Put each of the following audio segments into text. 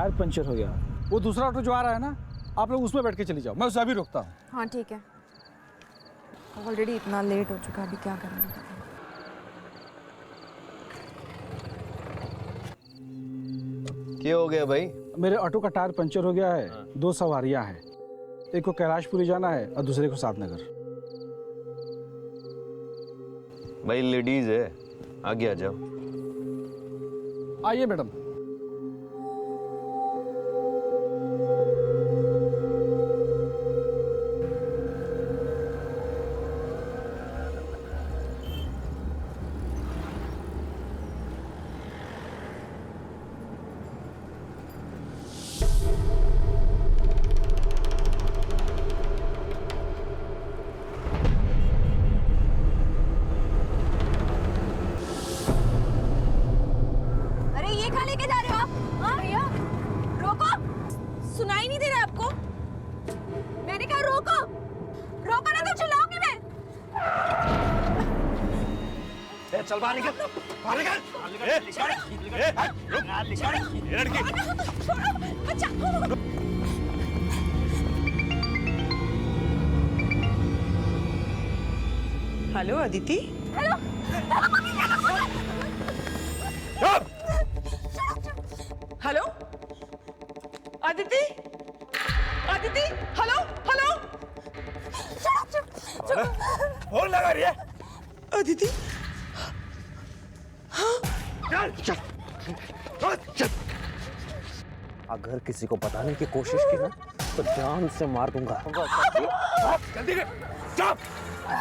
Tyre puncture हो गया। वो दूसरा ऑटो जो आ रहा है ना, आप लोग उसमें बैठ के चली जाओ, मैं उसे अभी रोकता हूँ। हाँ ठीक है, ऑलरेडी इतना लेट हो चुका, अभी क्या करेंगे? क्या हो गया भाई? मेरे ऑटो का टायर पंचर हो गया है। 2 सवारियां हैं, एक को कैलाशपुरी जाना है और दूसरे को सातनगर। भाई लेडीज है, आगे आ जाओ। आइए मैडम। चल बाहर निकल, बाहर निकल। Hello Aditi. Hello. Hello Aditi, Aditi, hello hello. Phone लगा रही है अदिति। चल। अगर किसी को बताने की कोशिश की ना तो जान से मार दूंगा। जल्दी कर, चुप।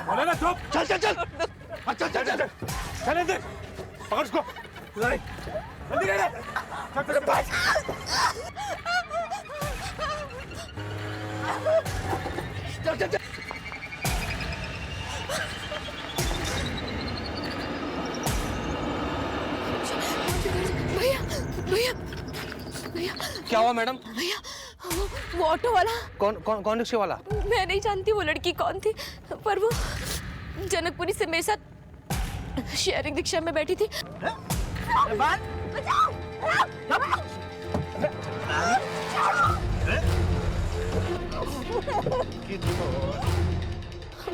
बोले ना चुप। चल चल चल। चल चल चल चल अंदर, पकड़ उसको। जल्दी कर। चल चल चल। चल चल चल। भैया भैया क्या हुआ मैडम? भैया, वो ऑटो वाला। कौन रिक्शे वाला? मैं नहीं जानती वो लड़की कौन थी, पर वो जनकपुरी से मेरे साथ शेयरिंग रिक्शा में बैठी थी।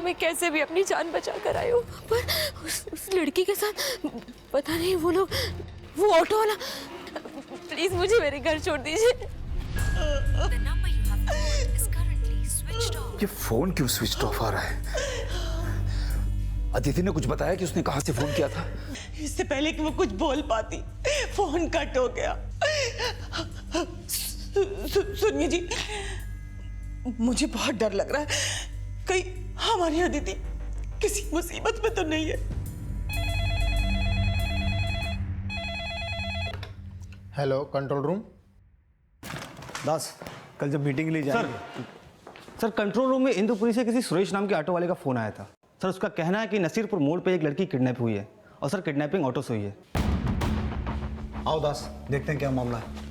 मैं कैसे भी अपनी जान बचा कर आई हूँ, पर उस लड़की के साथ पता नहीं वो लोग, वो ऑटो वाला। प्लीज मुझे मेरे घर छोड़ दीजिए। ये फोन क्यों स्विच ऑफ आ रहा है? अदिति ने कुछ बताया कि उसने कहां से फोन किया था? इससे पहले कि वो कुछ बोल पाती फोन कट हो गया। सुनिए जी, मुझे बहुत डर लग रहा है, कहीं हमारी अदिति किसी मुसीबत में तो नहीं है। Hello control room. दास, कल जब मीटिंग के लिए जाएंगे। सर कंट्रोल रूम में इंदुपुरी से किसी सुरेश नाम के ऑटो वाले का फोन आया था। सर उसका कहना है कि नसीरपुर मोड़ पे एक लड़की किडनैप हुई है और सर किडनैपिंग ऑटो से हुई है। आओ दास, देखते हैं क्या मामला है।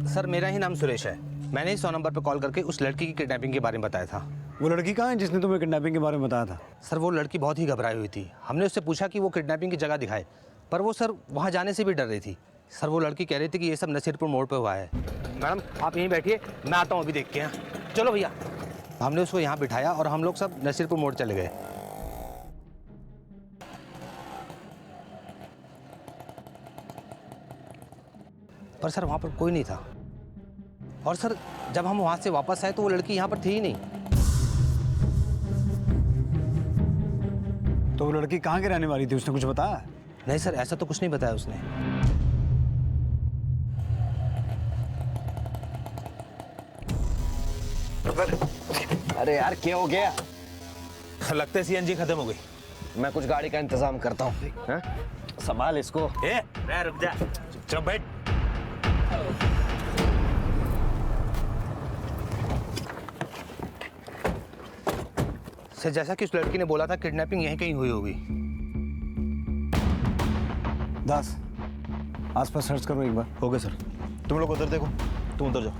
सर मेरा ही नाम सुरेश है। मैंने ही 100 नंबर पर कॉल करके उस लड़की की किडनैपिंग के बारे में बताया था। वो लड़की कहाँ है जिसने तुम्हें किडनैपिंग के बारे में बताया था? सर वो लड़की बहुत ही घबराई हुई थी। हमने उससे पूछा कि वो किडनैपिंग की जगह दिखाए, पर वो सर वहाँ जाने से भी डर रही थी। सर वो लड़की कह रही थी कि ये सब नसीरपुर मोड़ पे हुआ है। मैडम आप यहीं बैठिए, मैं आता हूँ अभी देख के। यहाँ चलो भैया। हमने उसको यहाँ बिठाया और हम लोग सब नसीरपुर मोड़ चले गए। पर सर वहाँ पर कोई नहीं था। और सर जब हम वहाँ से वापस आए तो वो लड़की यहाँ पर थी ही नहीं। तो वो लड़की कहाँ की रहने वाली थी, उसने कुछ बताया? नहीं सर ऐसा तो कुछ नहीं बताया उसने। अरे यार क्या हो गया? लगता है सीएनजी खत्म हो गई। मैं कुछ गाड़ी का इंतजाम करता हूँ। संभाल इसको। रुक जा, चुप बैठ। सर जैसा कि उस लड़की ने बोला था किडनैपिंग यहीं कहीं हुई होगी। दास आसपास सर्च करो एक बार। Okay sir. तुम लोग उधर देखो, तुम उधर जाओ।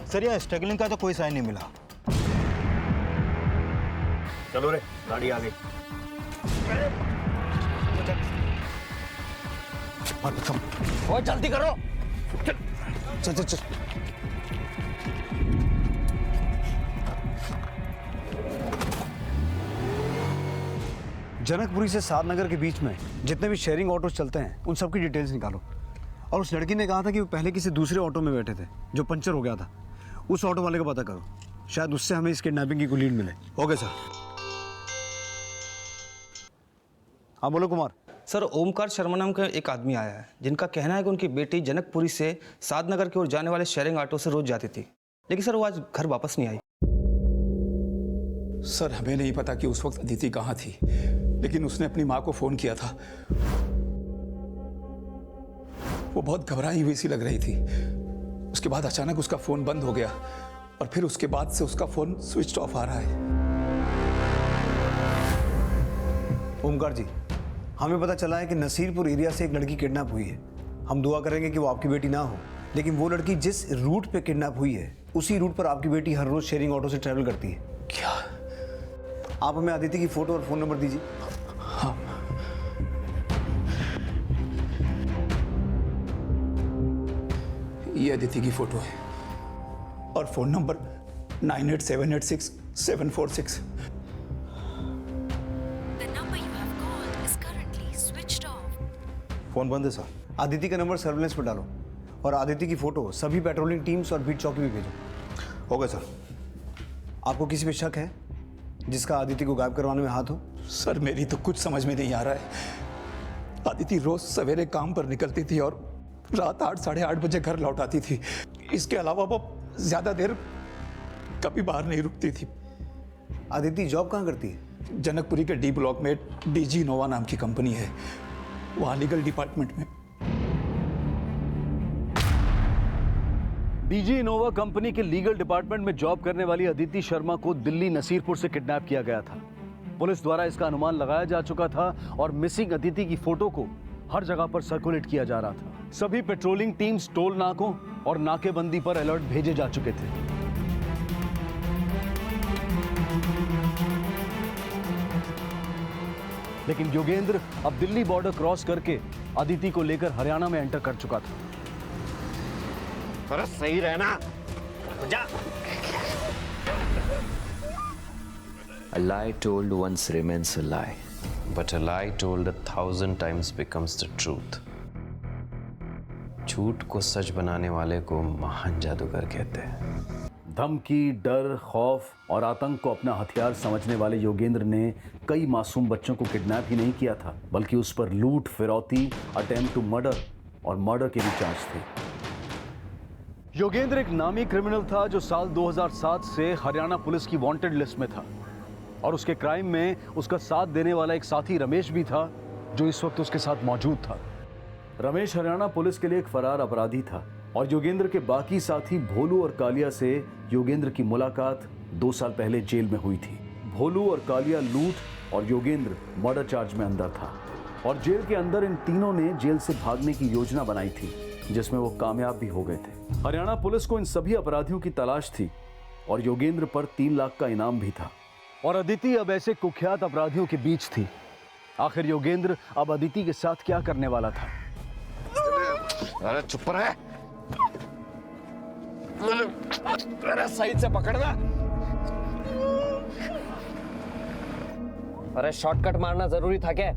सर यहाँ स्ट्रगलिंग का तो कोई साइन नहीं मिला। चलो रे, गाड़ी आ गई। और जल्दी करो। चल चल चल। जनकपुरी से सादनगर के बीच में जितने भी शेयरिंग ऑटोज चलते हैं उन सबकी डिटेल्स निकालो। और उस लड़की ने कहा था कि वो पहले किसी दूसरे ऑटो में बैठे थे जो पंचर हो गया था। उस ऑटो वाले का पता करो, शायद उससे हमें इस किडनैपिंग की कोई लीड मिले। Okay sir. हाँ बोलो कुमार। सर ओमकार शर्मा नाम का एक आदमी आया है जिनका कहना है कि उनकी बेटी जनकपुरी से सादनगर की ओर जाने वाले शेयरिंग ऑटो से रोज जाती थी, लेकिन सर वो आज घर वापस नहीं आई। सर हमें नहीं पता कि उस वक्त अदिति कहाँ थी, लेकिन उसने अपनी माँ को फोन किया था। वो बहुत घबराई हुई सी लग रही थी। उसके बाद अचानक उसका फोन बंद हो गया और फिर उसके बाद से उसका फोन स्विच ऑफ आ रहा है। ओमकार जी, हमें पता चला है कि नसीरपुर एरिया से एक लड़की किडनैप हुई है। हम दुआ करेंगे कि वो आपकी बेटी ना हो, लेकिन वो लड़की जिस रूट पे किडनैप हुई है उसी रूट पर आपकी बेटी हर रोज शेयरिंग ऑटो से ट्रैवल करती है। क्या? आप हमें अदिति की फोटो और फोन नंबर दीजिए। हाँ। ये अदिति की फोटो है और फोन नंबर 98786746। फोन बंद है सर। अदिति का नंबर सर्विलेंस पर डालो और अदिति की फोटो सभी पेट्रोलिंग टीम्स और बीट चौकी में भेजो। Okay sir. आपको किसी पे शक है जिसका अदिति को गायब करवाने में हाथ हो? सर मेरी तो कुछ समझ में नहीं आ रहा है। अदिति रोज सवेरे काम पर निकलती थी और रात 8 साढ़े 8 बजे घर लौट आती थी। इसके अलावा वो ज्यादा देर कभी बाहर नहीं रुकती थी। अदिति जॉब कहाँ करती है? जनकपुरी के डी ब्लॉक में डीजी इनोवा नाम की कंपनी है, वहाँ लीगल डिपार्टमेंट में। डीजी इनोवा कंपनी के लीगल डिपार्टमेंट में जॉब करने वाली अदिति शर्मा को दिल्ली नसीरपुर से किडनैप किया गया था। पुलिस द्वारा इसका अनुमान लगाया जा चुका था और मिसिंग अदिति की फोटो को हर जगह पर सर्कुलेट किया जा रहा था। सभी पेट्रोलिंग टीम्स टोल नाकों और नाकेबंदी पर अलर्ट भेजे जा चुके थे। लेकिन योगेंद्र अब दिल्ली बॉर्डर क्रॉस करके अदिति को लेकर हरियाणा में एंटर कर चुका था। अरे सही रहना। जा। A lie told once remains a lie, but a lie told 1,000 times becomes the truth. झूठ को सच बनाने वाले को महान जादूगर कहते हैं। धमकी, डर, खौफ और आतंक को अपना हथियार समझने वाले योगेंद्र ने कई मासूम बच्चों को किडनैप ही नहीं किया था, बल्कि उस पर लूट, फिरौती, अटेम्प्ट टू मर्डर और मर्डर के भी चार्ज थे। योगेंद्र एक नामी क्रिमिनल था जो साल 2007 से हरियाणा पुलिस की वांटेड लिस्ट में था और उसके क्राइम में उसका साथ देने वाला एक साथी रमेश भी था जो इस वक्त उसके साथ मौजूद था। रमेश हरियाणा पुलिस के लिए एक फरार अपराधी था और योगेंद्र के बाकी साथी भोलू और कालिया से योगेंद्र की मुलाकात 2 साल पहले जेल में हुई थी। भोलू और कालिया लूट और योगेंद्र मर्डर चार्ज में अंदर था और जेल के अंदर इन तीनों ने जेल से भागने की योजना बनाई थी जिसमें वो कामयाब भी हो गए थे। हरियाणा पुलिस को इन सभी अपराधियों की तलाश थी और योगेंद्र पर 3 लाख का इनाम भी था और अदिति अब ऐसे कुख्यात अपराधियों के बीच थी। आखिर योगेंद्र अब अदिति के साथ क्या करने वाला था? अरे चुप रहे। अरे सही से पकड़ना। अरे शॉर्टकट मारना जरूरी था क्या?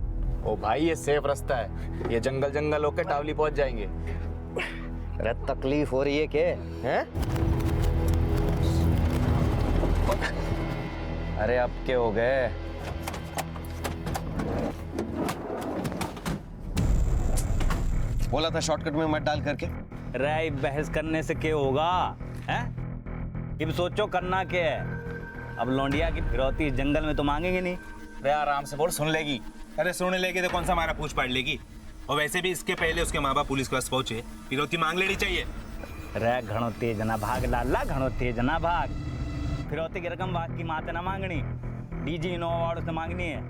ओ भाई ये सेफ रास्ता है, ये जंगल जंगल होकर टावली पहुंच जाएंगे। अरे तकलीफ हो रही है क्या? हैं? अरे अब क्या हो गए? बोला था शॉर्टकट में मत डाल करके। रे बहस करने से क्या होगा? हैं? अब सोचो करना क्या है। अब लौंडिया की फिरौती इस जंगल में तो मांगेंगे नहीं। रे आराम से बोल, सुन लेगी। अरे सुन लेगी तो कौन सा हमारा पूछ पाड़ लेगी। और वैसे भी इसके पहले उसके माँ बाप पुलिस के पास पहुंचे, फिरौती मांग लेनी चाहिए। रे घणो तेज ना भाग लाला, घणो तेज ना भाग। फिरौती की रकम बाकी माते ना मांगनी, डीजी इनोवा अवार्ड उसने मांगनी है।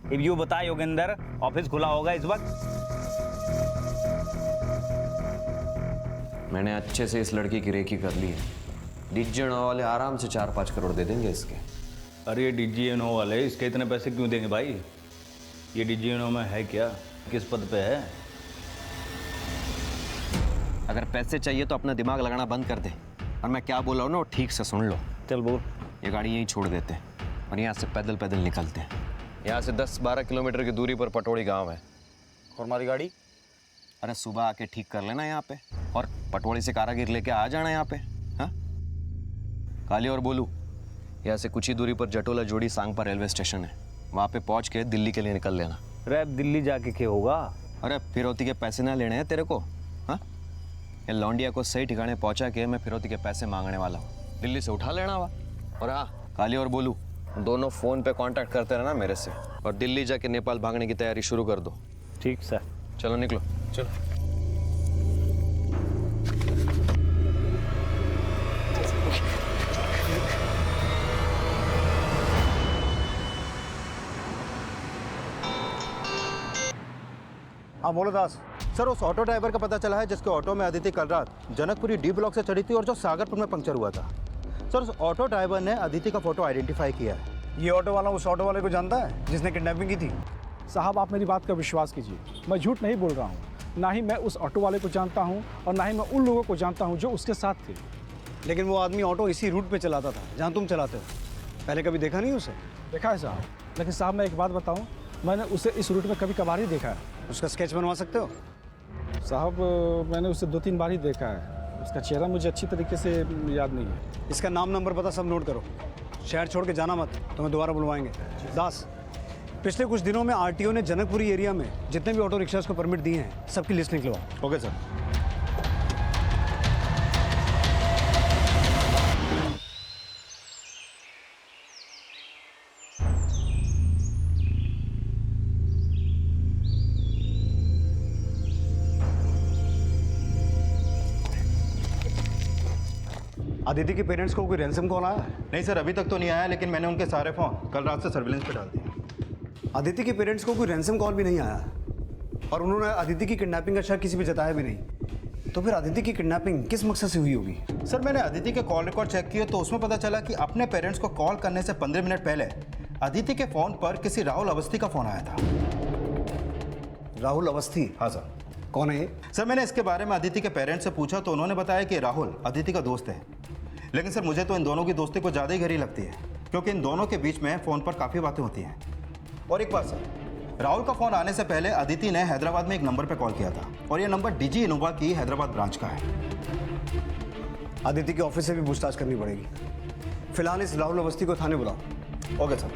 अब यू बता योगेंद्र, ऑफिस खुला होगा इस वक्त? मैंने अच्छे से इस लड़की की रेकी कर ली है। डीजी इनोवा वाले आराम से 4-5 करोड़ दे देंगे इसके। अरे ये डीजी इनोवा वाले इसके इतने पैसे क्यों देंगे भाई? ये डीजी इनोवा में है क्या? किस पद पे है? अगर पैसे चाहिए तो अपना दिमाग लगाना बंद कर दे, और मैं क्या बोल रहा हूँ ना वो ठीक से सुन लो। चल बोल। ये गाड़ी यहीं छोड़ देते हैं और यहाँ से पैदल पैदल निकलते हैं। यहाँ से 10-12 किलोमीटर की दूरी पर पटोड़ी गांव है। और हमारी गाड़ी? अरे सुबह आके ठीक कर लेना यहाँ पे, और पटोड़ी से कारागिर लेके आ जाना यहाँ पे। हाँ, काली और बोलू, यहाँ से कुछ ही दूरी पर जटोला जोड़ी सांगपा रेलवे स्टेशन है, वहाँ पे पहुँच के दिल्ली के लिए निकल लेना। अरे दिल्ली जाके क्या होगा? अरे फिरौती के पैसे ना लेने हैं तेरे को? हाँ, ये लौंडिया को सही ठिकाने पहुँचा के मैं फिरौती के पैसे मांगने वाला हूँ, दिल्ली से उठा लेना हुआ। और हाँ, काली और बोलू दोनों फ़ोन पे कांटेक्ट करते रहना मेरे से, और दिल्ली जाके नेपाल भागने की तैयारी शुरू कर दो। ठीक सर। चलो निकलो। चलो। हाँ बोलो दास। सर उस ऑटो ड्राइवर का पता चला है जिसके ऑटो में अदिति कल रात जनकपुरी डी ब्लॉक से चढ़ी थी और जो सागरपुर में पंक्चर हुआ था। सर उस ऑटो ड्राइवर ने अदिति का फोटो आइडेंटिफाई किया है। ये ऑटो वाला उस ऑटो वाले को जानता है जिसने किडनैपिंग की थी? साहब आप मेरी बात का विश्वास कीजिए, मैं झूठ नहीं बोल रहा हूँ। ना ही मैं उस ऑटो वाले को जानता हूँ और ना ही मैं उन लोगों को जानता हूँ जो उसके साथ थे। लेकिन वो आदमी ऑटो इसी रूट पे चलाता था जहाँ तुम चलाते हो। पहले कभी देखा नहीं उसे? देखा है साहब, लेकिन साहब मैं एक बात बताऊँ, मैंने उसे इस रूट में कभी कभार ही देखा है। उसका स्केच बनवा सकते हो? साहब मैंने उसे 2-3 बार ही देखा है, उसका चेहरा मुझे अच्छी तरीके से याद नहीं है। इसका नाम नंबर पता सब नोट करो, शहर छोड़ के जाना मत, तुम्हें दोबारा बुलवाएंगे। दास, पिछले कुछ दिनों में आरटीओ ने जनकपुरी एरिया में जितने भी ऑटो रिक्शास को परमिट दिए हैं सबकी लिस्ट निकलवाओ। Okay sir. आदिति के पेरेंट्स को कोई रैंसम कॉल आया? नहीं सर, अभी तक तो नहीं आया, लेकिन मैंने उनके सारे फ़ोन कल रात से सर्विलेंस पे डाल दिए। आदिति के पेरेंट्स को कोई रैंसम कॉल भी नहीं आया, और उन्होंने आदिति की किडनैपिंग का शक किसी पे जताया भी नहीं। तो फिर आदिति की किडनैपिंग किस मकसद से हुई होगी? सर मैंने आदिति के कॉल रिकॉर्ड चेक किए तो उसमें पता चला कि अपने पेरेंट्स को कॉल करने से 15 मिनट पहले आदिति के फ़ोन पर किसी राहुल अवस्थी का फ़ोन आया था। राहुल अवस्थी? हाँ सर। कौन है ये? सर मैंने इसके बारे में आदिति के पेरेंट्स से पूछा तो उन्होंने बताया कि राहुल आदिति का दोस्त है। लेकिन सर मुझे तो इन दोनों की दोस्ती कुछ ज़्यादा ही गहरी लगती है, क्योंकि इन दोनों के बीच में फ़ोन पर काफ़ी बातें होती हैं। और एक बात सर, राहुल का फ़ोन आने से पहले अदिति ने हैदराबाद में एक नंबर पर कॉल किया था, और ये नंबर डीजी इनोवा की हैदराबाद ब्रांच का है। आदिति के ऑफिस से भी पूछताछ करनी पड़ेगी। फिलहाल इस राहुल अवस्थी को थाने बुलाओ। Okay sir.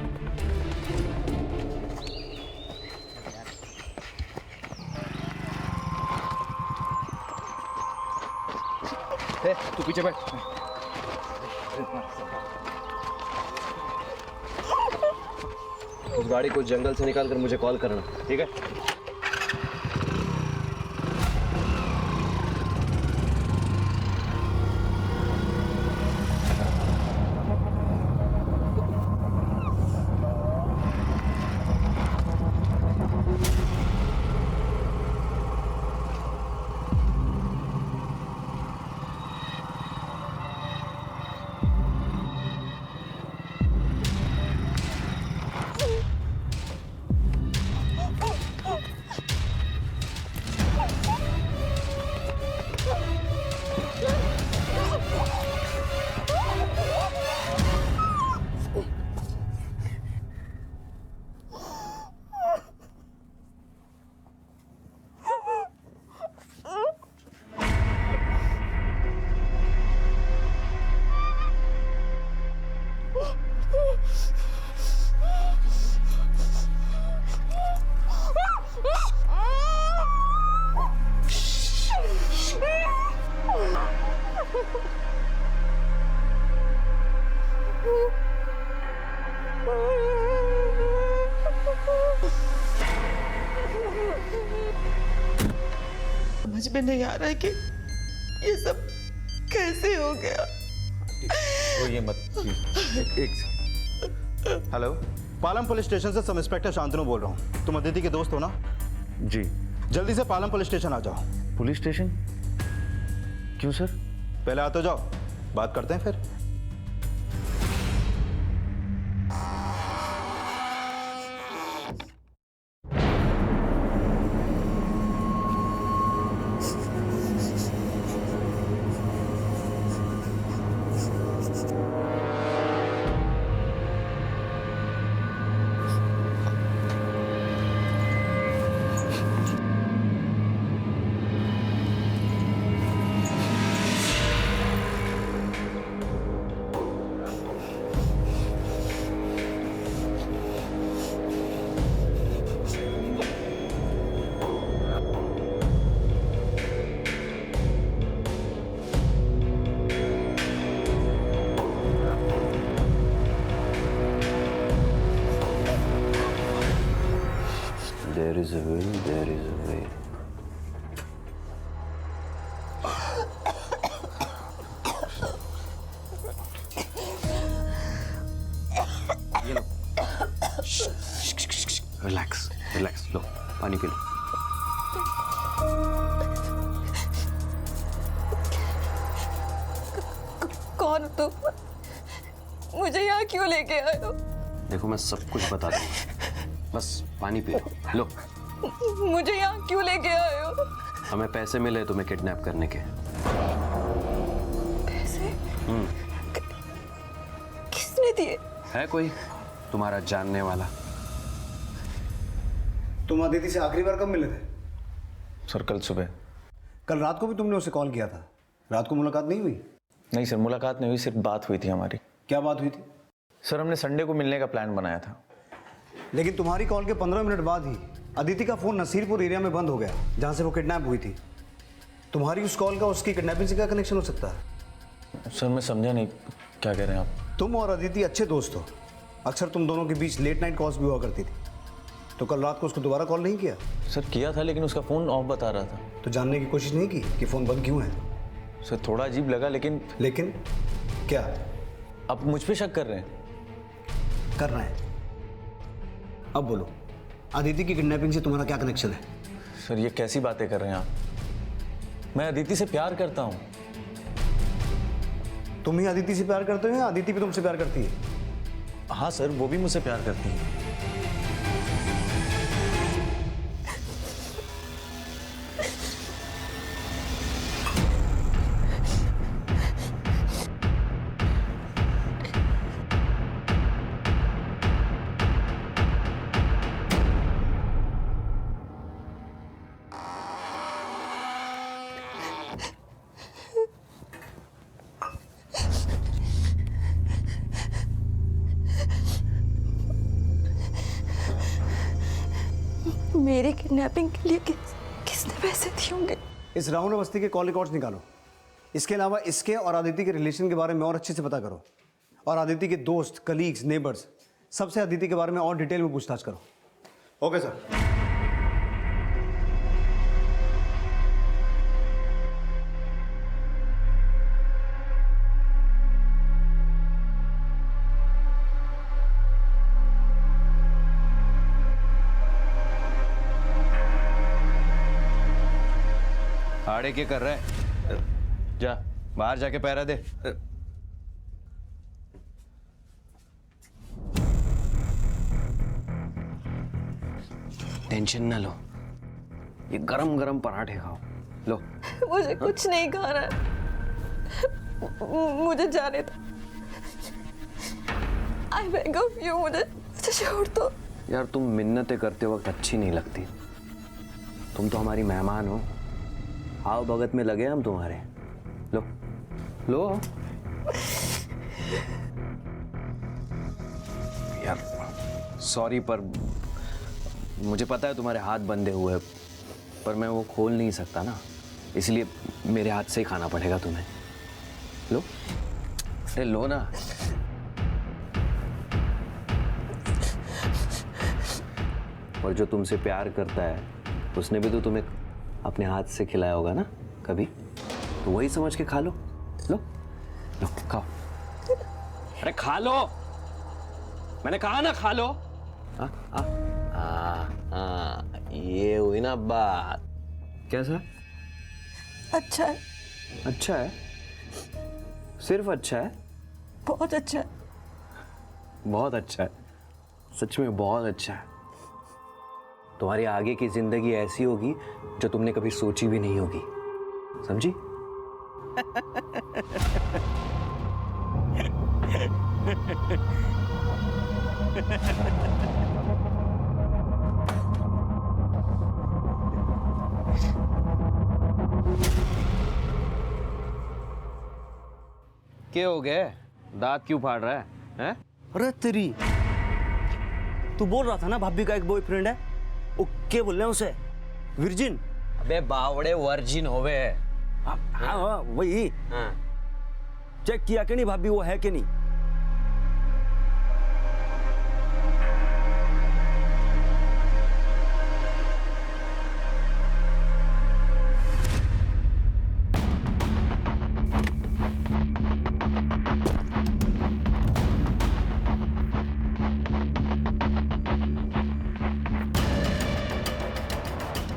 तू पीछे बैठ। उस गाड़ी को जंगल से निकाल कर मुझे कॉल करना, ठीक है? समझ में नहीं आ रहा है कि ये सब कैसे हो गया। ये मत एक हेलो, पालम पुलिस स्टेशन से सब इंस्पेक्टर शांतनु बोल रहा हूँ। तुम अदिति के दोस्त हो ना? जी। जल्दी से पालम पुलिस स्टेशन आ जाओ। Police station? क्यों सर? पहले आ तो जाओ, बात करते हैं फिर। There is a will, there is a way. ये लो। रिलैक्स, रिलैक्स, लो पानी पी लो। कौन हो तुम? मुझे यहाँ क्यों लेके आए हो? देखो मैं सब कुछ बता दूंगा, बस पानी पी लो। मुझे यहाँ क्यों लेके आए हो? हमें पैसे मिले तुम्हें किडनैप करने के। पैसे? किसने दिए? है कोई तुम्हारा जानने वाला? तुम अदिति से आखिरी बार कब मिले थे? सर कल सुबह। कल रात को भी तुमने उसे कॉल किया था। रात को मुलाकात नहीं हुई? नहीं सर, मुलाकात नहीं हुई, सिर्फ बात हुई थी हमारी। क्या बात हुई थी? सर हमने संडे को मिलने का प्लान बनाया था। लेकिन तुम्हारी कॉल के 15 मिनट बाद ही अदिति का फोन नसीरपुर एरिया में बंद हो गया, जहां से वो किडनैप हुई थी। तुम्हारी उस कॉल का उसकी किडनैपिंग से क्या कनेक्शन हो सकता है? सर मैं समझा नहीं, क्या कह रहे हैं आप? तुम और अदिति अच्छे दोस्त हो। अक्सर तुम दोनों के बीच लेट नाइट कॉल्स भी हुआ करती थी। तो कल रात को उसको दोबारा कॉल नहीं किया? सर किया था, लेकिन उसका फ़ोन ऑफ बता रहा था। तो जानने की कोशिश नहीं की कि फ़ोन बंद क्यों है? सर थोड़ा अजीब लगा, लेकिन क्या? आप मुझ पे शक कर रहे हैं? कर रहे हैं। अब बोलो, अदिति की किडनैपिंग से तुम्हारा क्या कनेक्शन है? सर ये कैसी बातें कर रहे हैं आप? मैं अदिति से प्यार करता हूँ। तुम ही अदिति से प्यार करते हो या अदिति भी तुमसे प्यार करती है? हाँ सर, वो भी मुझसे प्यार करती है। मेरी किडनैपिंग के लिए किसने पैसे दिए होंगे? इस राहुल अवस्थी के कॉल रिकॉर्ड्स निकालो। इसके अलावा इसके और अदिति के रिलेशन के बारे में और अच्छे से पता करो। और अदिति के दोस्त, कलीग्स, नेबर्स, सबसे अदिति के बारे में और डिटेल में पूछताछ करो। Okay sir. आड़े क्या कर रहा है? जा बाहर जाके पहरा दे। टेंशन ना लो, ये गरम गरम पराठे खाओ, लो। मुझे कुछ नहीं खाना है, मुझे जाने दो। आई बेग ऑफ यू, मुझे छोड़ दो। यार तुम मिन्नतें करते वक्त अच्छी नहीं लगती। तुम तो हमारी मेहमान हो, आओ भगत में लगे हम तुम्हारे। लो लो। यार सॉरी, पर मुझे पता है तुम्हारे हाथ बंधे हुए हैं, पर मैं वो खोल नहीं सकता ना, इसलिए मेरे हाथ से ही खाना पड़ेगा तुम्हें। लो, अरे लो ना। और जो तुमसे प्यार करता है उसने भी तो तुम्हें अपने हाथ से खिलाया होगा ना कभी, तो वही समझ के खा लो। लो लो खाओ। अरे खा लो, मैंने कहा ना खा लो। ये हुई ना बात। कैसा? अच्छा है। अच्छा है? सिर्फ अच्छा है? बहुत अच्छा है। बहुत अच्छा है, सच में बहुत अच्छा है। तुम्हारी आगे की जिंदगी ऐसी होगी जो तुमने कभी सोची भी नहीं होगी, समझी? क्या हो गया? दांत क्यों फाड़ रहा है? हैं? अरे तेरी, तू बोल रहा था ना भाभी का एक बॉयफ्रेंड है, वो क्या बोल रहे हैं उसे? वर्जिन? अबे बावड़े, वर्जिन होवे। हाँ वही। हाँ। चेक किया कि नहीं भाभी वो है कि नहीं?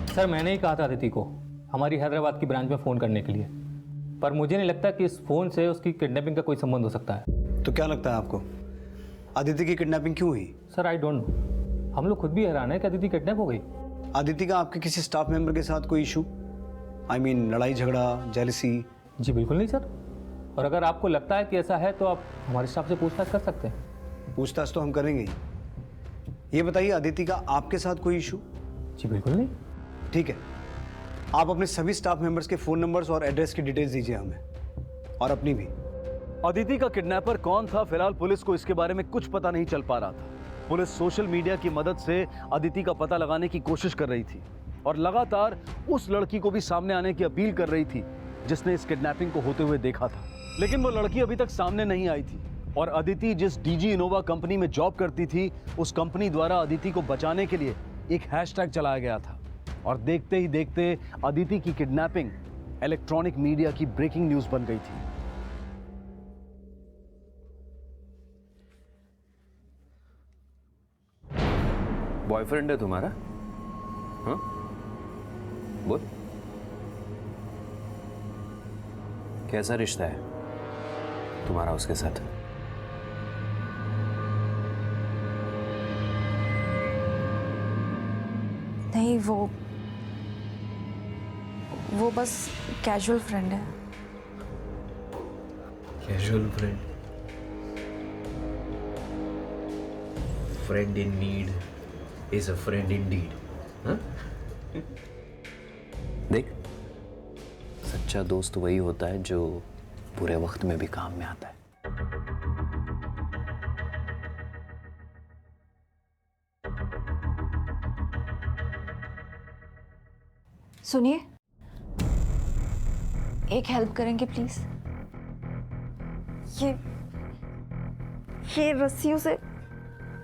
सर मैंने ही कहा था अदिति को हमारी हैदराबाद की ब्रांच में फ़ोन करने के लिए, पर मुझे नहीं लगता कि इस फ़ोन से उसकी किडनैपिंग का कोई संबंध हो सकता है। तो क्या लगता है आपको, अदिति की किडनैपिंग क्यों हुई? सर आई डोंट नो, हम लोग खुद भी हैरान है कि अदिति किडनैप हो गई। अदिति का आपके किसी स्टाफ मेंबर के साथ कोई इशू, आई मीन लड़ाई झगड़ा, जेलसी? जी बिल्कुल नहीं सर, और अगर आपको लगता है कि ऐसा है तो आप हमारे स्टाफ से पूछताछ कर सकते हैं। पूछताछ तो हम करेंगे ही। ये बताइए अदिति का आपके साथ कोई इशू? जी बिल्कुल नहीं। ठीक है, आप अपने सभी स्टाफ मेंबर्स के फ़ोन नंबर्स और एड्रेस की डिटेल्स दीजिए हमें, और अपनी भी। अदिति का किडनैपर कौन था, फिलहाल पुलिस को इसके बारे में कुछ पता नहीं चल पा रहा था। पुलिस सोशल मीडिया की मदद से अदिति का पता लगाने की कोशिश कर रही थी और लगातार उस लड़की को भी सामने आने की अपील कर रही थी जिसने इस किडनैपिंग को होते हुए देखा था, लेकिन वो लड़की अभी तक सामने नहीं आई थी। और अदिति जिस डीजी इनोवा कंपनी में जॉब करती थी, उस कंपनी द्वारा अदिति को बचाने के लिए एक हैशटैग चलाया गया था, और देखते ही देखते अदिति की किडनैपिंग इलेक्ट्रॉनिक मीडिया की ब्रेकिंग न्यूज बन गई थी। बॉयफ्रेंड है तुम्हारा? हाँ? बोल, कैसा रिश्ता है तुम्हारा उसके साथ? नहीं, वो बस कैजुअल फ्रेंड है। Casual friend? Friend in need is a friend in deed. देख, सच्चा दोस्त वही होता है जो बुरे वक्त में भी काम में आता है। सुनिए, एक हेल्प करेंगे प्लीज? ये रस्सियों से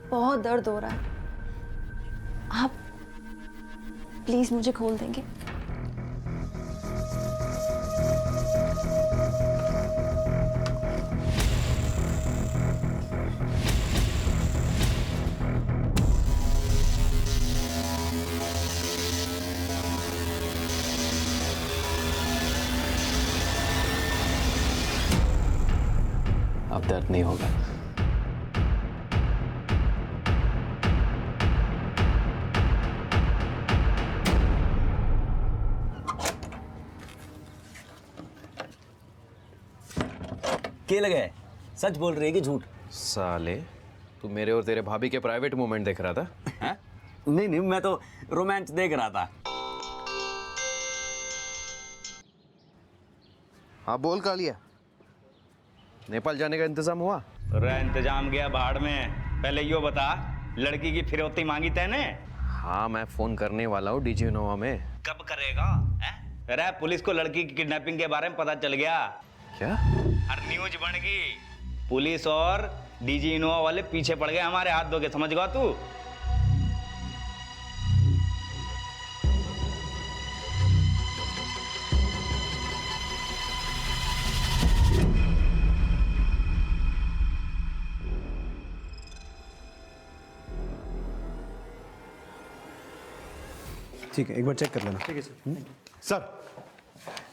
बहुत दर्द हो रहा है, आप प्लीज मुझे खोल देंगे? अब दर्द नहीं होगा। क्या लगे? सच बोल रही है कि झूठ? साले, तू मेरे और तेरे भाभी के प्राइवेट मोमेंट देख रहा था? हैं? नहीं, मैं तो रोमांस देख रहा था। हाँ बोल कालिया, नेपाल जाने का इंतजाम हुआ? तेरा इंतजाम गया बाहर में। पहले यो बता, लड़की की फिरौती मांगी तैने? हाँ, मैं फोन करने वाला हूँ डीजी इनोवा में। कब करेगा? अरे पुलिस को लड़की की किडनैपिंग के बारे में पता चल गया। क्या? और न्यूज बन गई, पुलिस और डीजी इनोवा वाले पीछे पड़ गए हमारे हाथ धो के, समझ गया तू? ठीक है, एक बार चेक कर लेना। ठीक है सर। सर,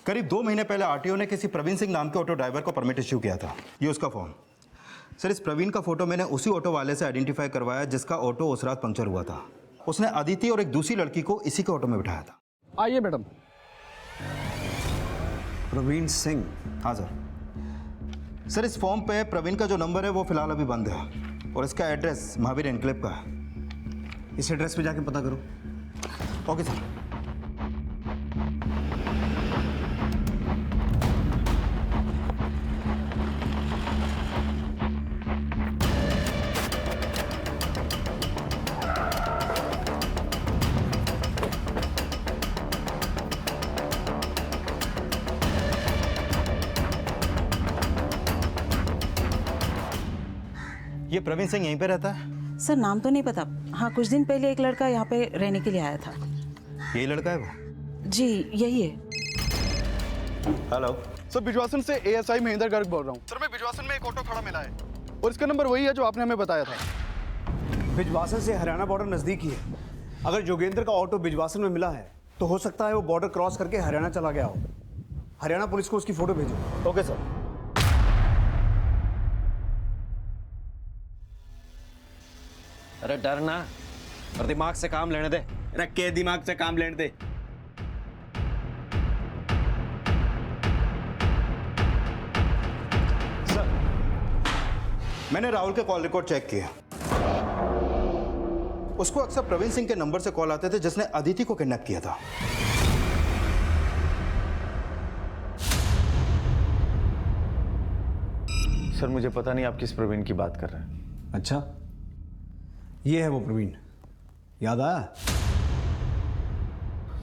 करीब 2 महीने पहले आरटीओ ने किसी प्रवीण सिंह नाम के ऑटो ड्राइवर को परमिट इश्यू किया था। ये उसका फ़ोन। सर, इस प्रवीण का फोटो मैंने उसी ऑटो वाले से आइडेंटिफाई करवाया जिसका ऑटो उस रात पंक्चर हुआ था। उसने अदिति और एक दूसरी लड़की को इसी के ऑटो में बिठाया था। आइए मैडम। प्रवीण सिंह? हाँ सर। सर, इस फॉर्म पे प्रवीण का जो नंबर है वो फिलहाल अभी बंद है और इसका एड्रेस महावीर एनक्लेव का है। इस एड्रेस पे जाके पता करो। Okay sir. ये प्रवीण सिंह यहीं पे रहता है? सर नाम तो नहीं पता। हाँ, कुछ दिन पहले एक लड़का यहाँ पे रहने के लिए आया था। यही लड़का है वो? जी यही है। हेलो सर, बिजवासन से एएसआई महेंद्र गर्ग बोल रहा हूँ। सर, मैं बिजवासन में एक ऑटो खड़ा मिला है और इसका नंबर वही है जो आपने हमें बताया था। बिजवासन से हरियाणा बॉर्डर नज़दीक ही है। अगर जोगेंद्र का ऑटो बिजवासन में मिला है तो हो सकता है वो बॉर्डर क्रॉस करके हरियाणा चला गया हो। हरियाणा पुलिस को उसकी फ़ोटो भेजो। Okay sir. अरे डर ना, और दिमाग से काम लेने दे। रख के दिमाग से काम लेने दे। सर, मैंने राहुल के कॉल रिकॉर्ड चेक किया। उसको अक्सर प्रवीण सिंह के नंबर से कॉल आते थे जिसने अदिति को किडनैप किया था। सर, मुझे पता नहीं आप किस प्रवीण की बात कर रहे हैं। अच्छा, ये है वो प्रवीण, याद आया?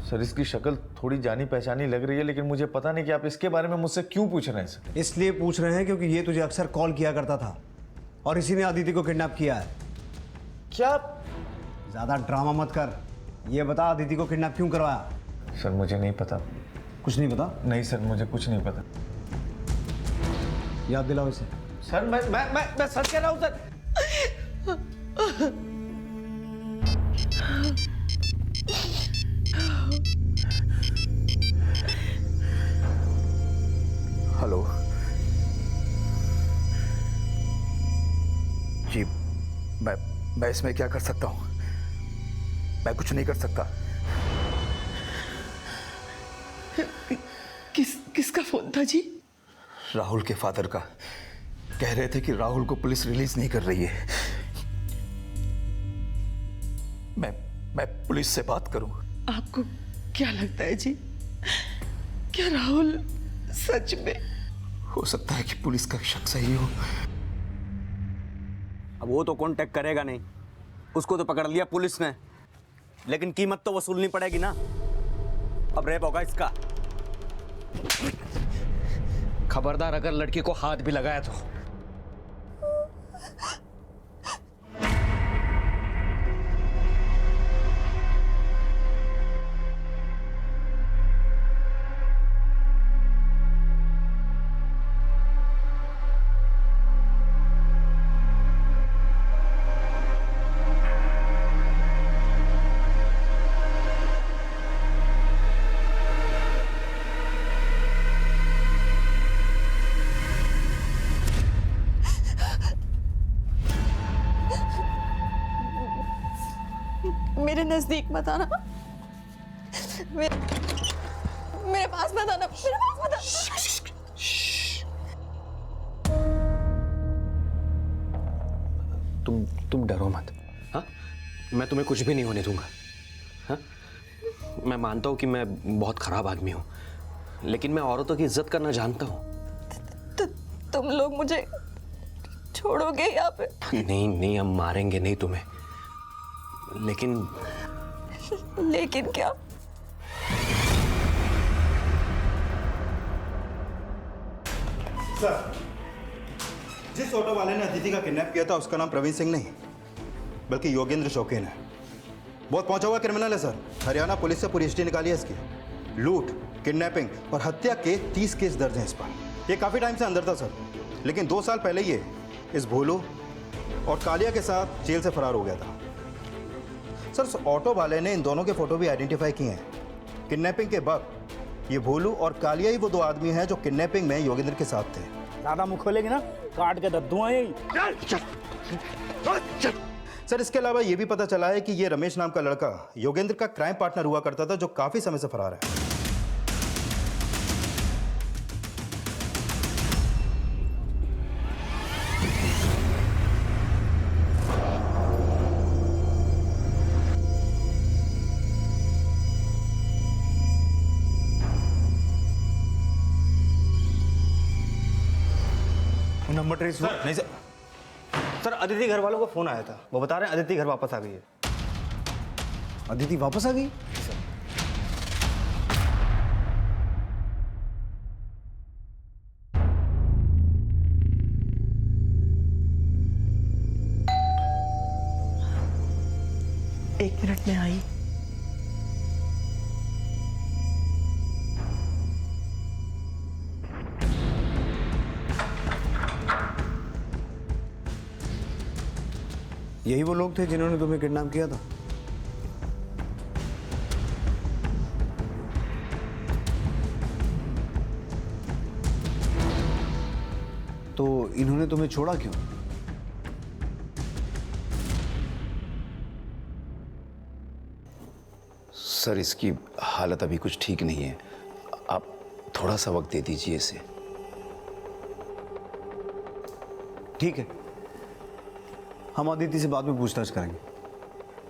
सर, इसकी शक्ल थोड़ी जानी पहचानी लग रही है, लेकिन मुझे पता नहीं कि आप इसके बारे में मुझसे क्यों पूछ रहे हैं सर। इसलिए पूछ रहे हैं क्योंकि ये तुझे अक्सर कॉल किया करता था और इसी ने अदिति को किडनैप किया है। क्या? ज्यादा ड्रामा मत कर। ये बता, अदिति को किडनैप क्यों करवाया? सर, मुझे नहीं पता। कुछ नहीं पता? नहीं सर, मुझे कुछ नहीं पता। याद दिलाओ इसे। सर, मैं सच कह रहा हूँ सर। हेलो जी, मैं इसमें क्या कर सकता हूँ? मैं कुछ नहीं कर सकता। किसका फोन था जी? राहुल के फादर का। कह रहे थे कि राहुल को पुलिस रिलीज नहीं कर रही है। मैं पुलिस से बात करूं। आपको क्या लगता है जी? क्या राहुल सच में? हो सकता है कि पुलिस का शक सही हो। अब वो तो कांटेक्ट करेगा नहीं, उसको तो पकड़ लिया पुलिस ने, लेकिन कीमत तो वसूलनी पड़ेगी ना। अब रेप होगा इसका। खबरदार, अगर लड़की को हाथ भी लगाया तो। मेरे नजदीक मत आना। मेरे पास मत आना। मेरे पास मत आना। तुम डरो मत। हाँ, मैं तुम्हें कुछ भी नहीं होने दूंगा। हाँ, मैं मानता हूं कि मैं बहुत खराब आदमी हूं, लेकिन मैं औरतों की इज्जत करना जानता हूं। तुम लोग मुझे छोड़ोगे यहाँ पे? नहीं, हम मारेंगे नहीं तुम्हें, लेकिन क्या? सर, जिस ऑटो वाले ने अदिति का किडनैप किया था उसका नाम प्रवीण सिंह नहीं बल्कि योगेंद्र शौकीन है। बहुत पहुंचा हुआ क्रिमिनल है सर। हरियाणा पुलिस से पूरी हिस्ट्री निकाली है इसकी। लूट, किडनैपिंग और हत्या के 30 केस दर्ज हैं इस पर। ये काफ़ी टाइम से अंदर था सर, लेकिन 2 साल पहले ये इस भोलू और कालिया के साथ जेल से फरार हो गया था। सर उस ऑटो वाले ने इन दोनों के फोटो भी आइडेंटिफाई किए हैं। किडनैपिंग के वक्त ये भोलू और कालिया ही वो दो आदमी हैं जो किडनैपिंग में योगेंद्र के साथ थे। ज्यादा मुंह खोलेगी ना काट के दद्दू हैं यही। सर इसके अलावा ये भी पता चला है कि ये रमेश नाम का लड़का योगेंद्र का क्राइम पार्टनर हुआ करता था, जो काफी समय से फरार है। नंबर ट्रेस हुआ? नहीं सर अदिति घर वालों को फोन आया था, वो बता रहे हैं अदिति घर वापस आ गई है। अदिति वापस आ गई? एक मिनट में आई। यही वो लोग थे जिन्होंने तुम्हें किडनैप किया था? तो इन्होंने तुम्हें छोड़ा क्यों? सर इसकी हालत अभी कुछ ठीक नहीं है, आप थोड़ा सा वक्त दे दीजिए इसे। ठीक है, हम अदिति से बाद में पूछताछ करेंगे,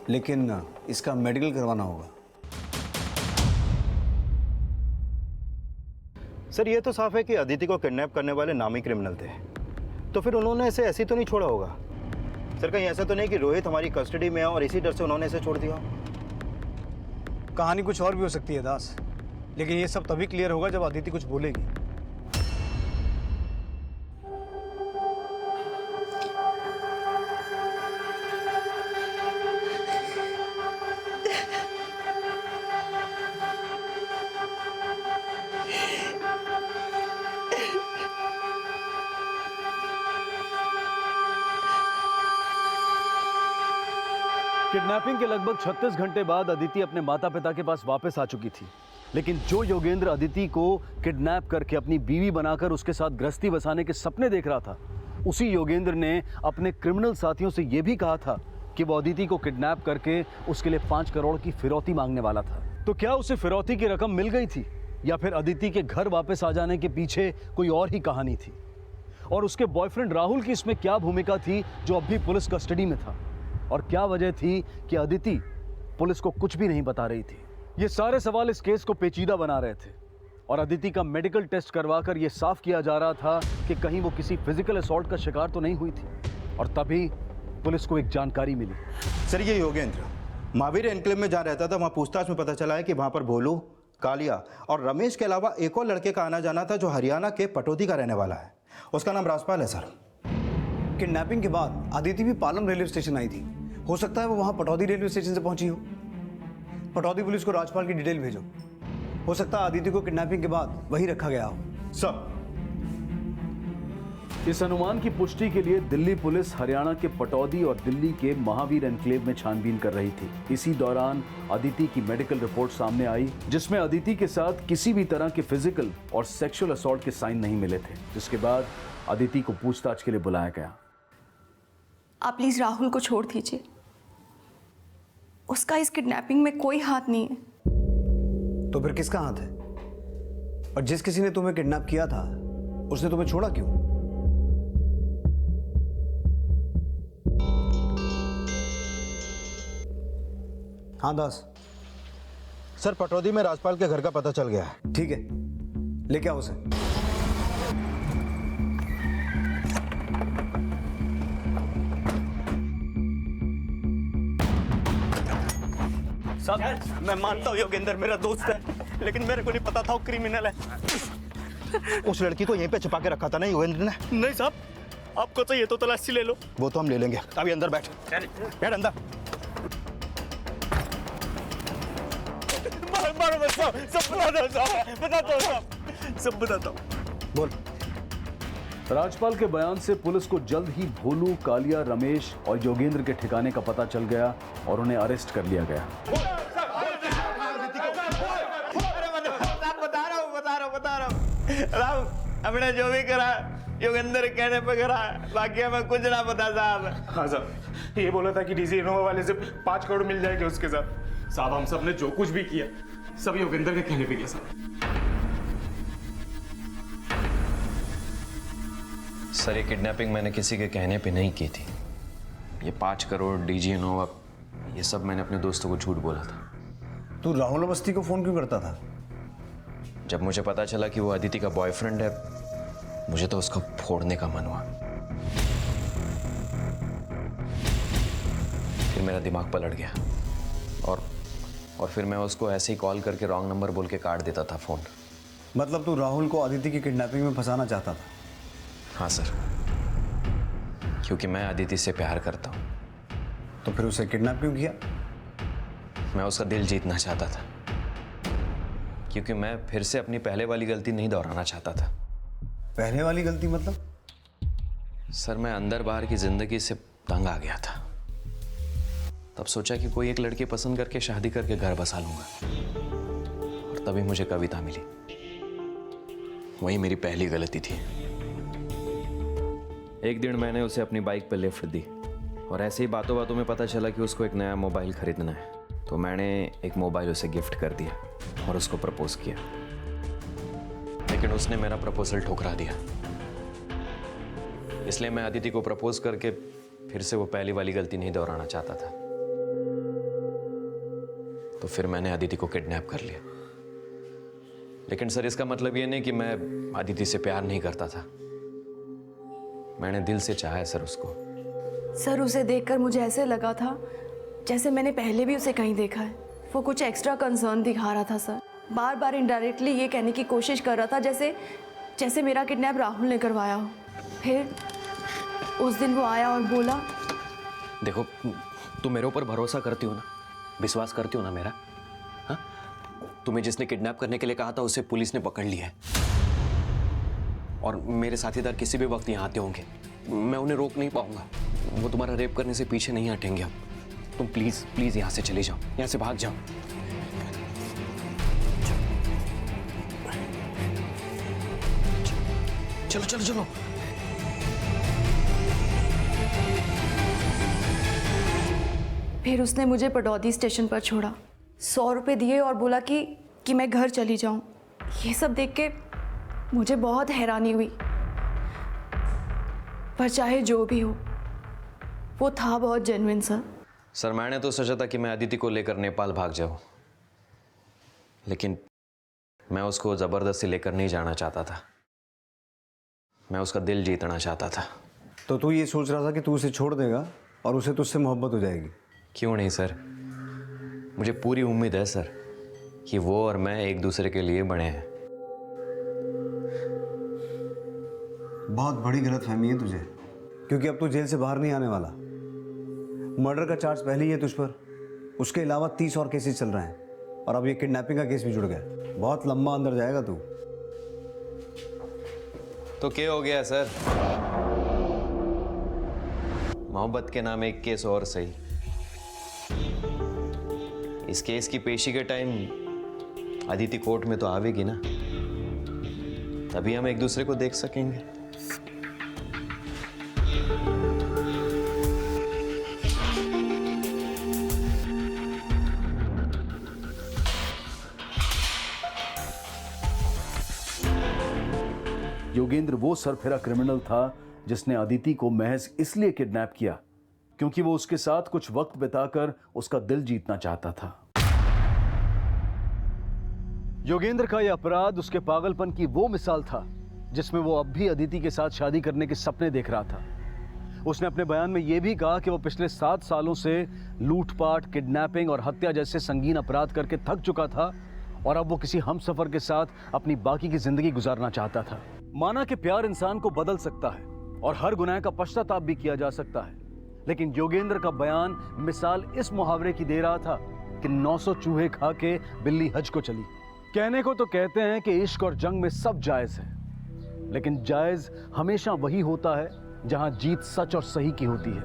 लेकिन इसका मेडिकल करवाना होगा। सर ये तो साफ है कि अदिति को किडनैप करने वाले नामी क्रिमिनल थे, तो फिर उन्होंने इसे ऐसे तो नहीं छोड़ा होगा। सर कहीं ऐसा तो नहीं कि रोहित हमारी कस्टडी में है और इसी डर से उन्होंने इसे छोड़ दिया? कहानी कुछ और भी हो सकती है दास, लेकिन ये सब तभी क्लियर होगा जब अदिति कुछ बोलेगी। किडनैपिंग के लगभग 36 घंटे बाद अदिति अपने माता पिता के पास वापस आ चुकी थी, लेकिन जो योगेंद्र अदिति को किडनैप करके अपनी बीवी बनाकर उसके साथ गृहस्थी बसाने के सपने देख रहा था, उसी योगेंद्र ने अपने क्रिमिनल साथियों से यह भी कहा था कि वो अदिति को किडनैप करके उसके लिए 5 करोड़ की फिरौती मांगने वाला था। तो क्या उसे फिरौती की रकम मिल गई थी, या फिर अदिति के घर वापस आ जाने के पीछे कोई और ही कहानी थी? और उसके बॉयफ्रेंड राहुल की इसमें क्या भूमिका थी जो अब भी पुलिस कस्टडी में था? और क्या वजह थी कि अदिति पुलिस को कुछ भी नहीं बता रही थी? ये सारे सवाल इस केस को पेचीदा बना रहे थे, और अदिति का मेडिकल टेस्ट करवाकर यह साफ किया जा रहा था कि कहीं वो किसी फिजिकल असॉल्ट का शिकार तो नहीं हुई थी। और तभी पुलिस को एक जानकारी मिली। सर ये योगेंद्र महावीर एनक्लेव में जहाँ रहता था, वहाँ पूछताछ में पता चला है कि वहाँ पर भोलू, कालिया और रमेश के अलावा एक और लड़के का आना जाना था जो हरियाणा के पटौदी का रहने वाला है। उसका नाम राजपाल है। सर किडनैपिंग के बाद अदिति भी पालम रेलवे स्टेशन आई थी, हो सकता है वो वहां पटौदी रेलवे स्टेशन से पहुंची हो। पटौदी पुलिस को राजपाल की डिटेल भेजो, हो सकता है अदिति को किडनैपिंग के बाद वहीं रखा गया हो। सब इस अनुमान की पुष्टि के लिए दिल्ली पुलिस हरियाणा के पटौदी और दिल्ली के महावीर एनक्लेव में छानबीन कर रही थी। इसी दौरान अदिति की मेडिकल रिपोर्ट सामने आई, जिसमें अदिति के साथ किसी भी तरह के फिजिकल और सेक्सुअल असॉल्ट के साइन नहीं मिले थे। जिसके बाद अदिति को पूछताछ के लिए बुलाया गया। आप प्लीज राहुल को छोड़ दीजिए, उसका इस किडनैपिंग में कोई हाथ नहीं है। तो फिर किसका हाथ है? और जिस किसी ने तुम्हें किडनैप किया था उसने तुम्हें छोड़ा क्यों? हाँ दास। सर पटौदी में राजपाल के घर का पता चल गया है। ठीक है, लेके आओ उसे। साहब मैं मानता हूँ योगेंद्र मेरा दोस्त है, लेकिन मेरे को नहीं पता था वो क्रिमिनल है। उस लड़की को यहीं पे छिपा के रखा था ना योगेंद्र ने? नहीं साहब, आपको चाहिए तो तलाशी ले लो। वो तो हम ले लेंगे, अभी अंदर बैठ। बैठ अंदर। सब बताता हूँ साहब, बताता हूँ साहब, सब बताता हूँ। बोल। राजपाल के बयान से पुलिस को जल्द ही भोलू, कालिया, रमेश और योगेंद्र के ठिकाने का पता चल गया और उन्हें अरेस्ट कर लिया गया। बता रहा हूँ राम, हमने जो भी करा योगेंद्र के कहने पे करा, बाकी हमें कुछ ना पता साहब। हाँ साहब, ये बोला था कि डीजी इनोवा वाले से 5 करोड़ मिल जाएंगे उसके साथ। साहब हम सब ने जो कुछ भी किया सब योगेंद्र के कहने पे किया साहब। सर ये किडनैपिंग मैंने किसी के कहने पे नहीं की थी। ये 5 करोड़, डीजी इनोवा, ये सब मैंने अपने दोस्तों को झूठ बोला था। तू राहुल अवस्थी को फोन क्यों करता था? जब मुझे पता चला कि वो अदिति का बॉयफ्रेंड है, मुझे तो उसको फोड़ने का मन हुआ। फिर मेरा दिमाग पलट गया और फिर मैं उसको ऐसे ही कॉल करके रॉन्ग नंबर बोल के काट देता था फोन। मतलब तू राहुल को अदिति की किडनैपिंग में फंसाना चाहता था? हाँ सर, क्योंकि मैं अदिति से प्यार करता हूँ। तो फिर उसे किडनैप क्यों किया? मैं उसका दिल जीतना चाहता था, क्योंकि मैं फिर से अपनी पहले वाली गलती नहीं दोहराना चाहता था। पहले वाली गलती मतलब? सर मैं अंदर बाहर की जिंदगी से तंग आ गया था। तब सोचा कि कोई एक लड़की पसंद करके शादी करके घर बसा लूंगा, और तभी मुझे कविता मिली। वही मेरी पहली गलती थी। एक दिन मैंने उसे अपनी बाइक पर लिफ्ट दी और ऐसे ही बातों बातों में पता चला कि उसको एक नया मोबाइल खरीदना है, तो मैंने एक मोबाइल उसे गिफ्ट कर दिया और उसको प्रपोज किया। लेकिन उसने मेरा प्रपोजल ठुकरा दिया। इसलिए मैं अदिति को प्रपोज करके फिर से वो पहली वाली गलती नहीं दोहराना चाहता था। तो फिर मैंने अदिति को किडनैप कर लिया। लेकिन सर इसका मतलब ये नहीं कि मैं अदिति से प्यार नहीं करता था। मैंने दिल से चाहा है सर उसको। सर उसे देखकर मुझे ऐसे लगा था जैसे मैंने पहले भी उसे कहीं देखा है। वो कुछ एक्स्ट्रा कंसर्न दिखा रहा था सर, बार बार इनडायरेक्टली ये कहने की कोशिश कर रहा था जैसे मेरा किडनैप राहुल ने करवाया हो। फिर उस दिन वो आया और बोला, देखो तुम मेरे ऊपर भरोसा करती हो ना, विश्वास करती हो ना मेरा? हाँ, तुम्हें जिसने किडनैप करने के लिए कहा था उसे पुलिस ने पकड़ लिया है, और मेरे साथीदार किसी भी वक्त यहाँ आते होंगे, मैं उन्हें रोक नहीं पाऊंगा। वो तुम्हारा रेप करने से पीछे नहीं हटेंगे। अब तुम प्लीज प्लीज यहाँ से चले जाओ, यहाँ से भाग जाओ। चलो चलो चलो। फिर उसने मुझे पडौदी स्टेशन पर छोड़ा, 100 रुपये दिए और बोला कि मैं घर चली जाऊं। ये सब देख के मुझे बहुत हैरानी हुई, पर चाहे जो भी हो वो था बहुत जेन्युइन सर। सर मैंने तो सोचा था कि मैं अदिति को लेकर नेपाल भाग जाऊं, लेकिन मैं उसको जबरदस्ती लेकर नहीं जाना चाहता था। मैं उसका दिल जीतना चाहता था। तो तू ये सोच रहा था कि तू उसे छोड़ देगा और उसे तुझसे मोहब्बत हो जाएगी? क्यों नहीं सर, मुझे पूरी उम्मीद है सर कि वो और मैं एक दूसरे के लिए बने हैं। बहुत बड़ी गलतफहमी है तुझे, क्योंकि अब तू जेल से बाहर नहीं आने वाला। मर्डर का चार्ज पहले ही है तुझ पर, उसके अलावा 30 और केसेस चल रहे हैं, और अब ये किडनैपिंग का केस भी जुड़ गया। बहुत लंबा अंदर जाएगा तू। तो क्या हो गया सर, मोहब्बत के नाम एक केस और सही। इस केस की पेशी के टाइम अदिति कोर्ट में तो आवेगी ना, तभी हम एक दूसरे को देख सकेंगे। योगेंद्र वो सरफिरा क्रिमिनल था जिसने अदिति को महज इसलिए किडनैप किया क्योंकि वो उसके साथ कुछ वक्त बिताकर उसका दिल जीतना चाहता था। योगेंद्र का यह अपराध उसके पागलपन की वो मिसाल था जिसमें वो अब भी अदिति के साथ शादी करने के सपने देख रहा था। उसने अपने बयान में यह भी कहा कि वो पिछले 7 सालों से लूटपाट, किडनैपिंग और हत्या जैसे संगीन अपराध करके थक चुका था, और अब वो किसी हमसफर के साथ अपनी बाकी की जिंदगी गुजारना चाहता था। माना कि प्यार इंसान को बदल सकता है और हर गुनाह का पश्चाताप भी किया जा सकता है, लेकिन योगेंद्र का बयान मिसाल इस मुहावरे की दे रहा था कि 900 चूहे खा के बिल्ली हज को चली। कहने को तो कहते हैं कि इश्क और जंग में सब जायज है, लेकिन जायज हमेशा वही होता है जहां जीत सच और सही की होती है।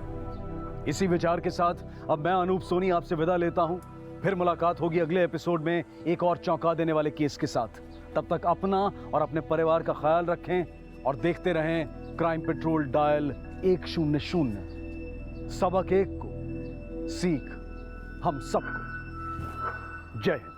इसी विचार के साथ अब मैं अनूप सोनी आपसे विदा लेता हूं। फिर मुलाकात होगी अगले एपिसोड में एक और चौंका देने वाले केस के साथ। तब तक अपना और अपने परिवार का ख्याल रखें और देखते रहें क्राइम पेट्रोल डायल 100। सबक एक को, सीख हम सबको। जय हिंद।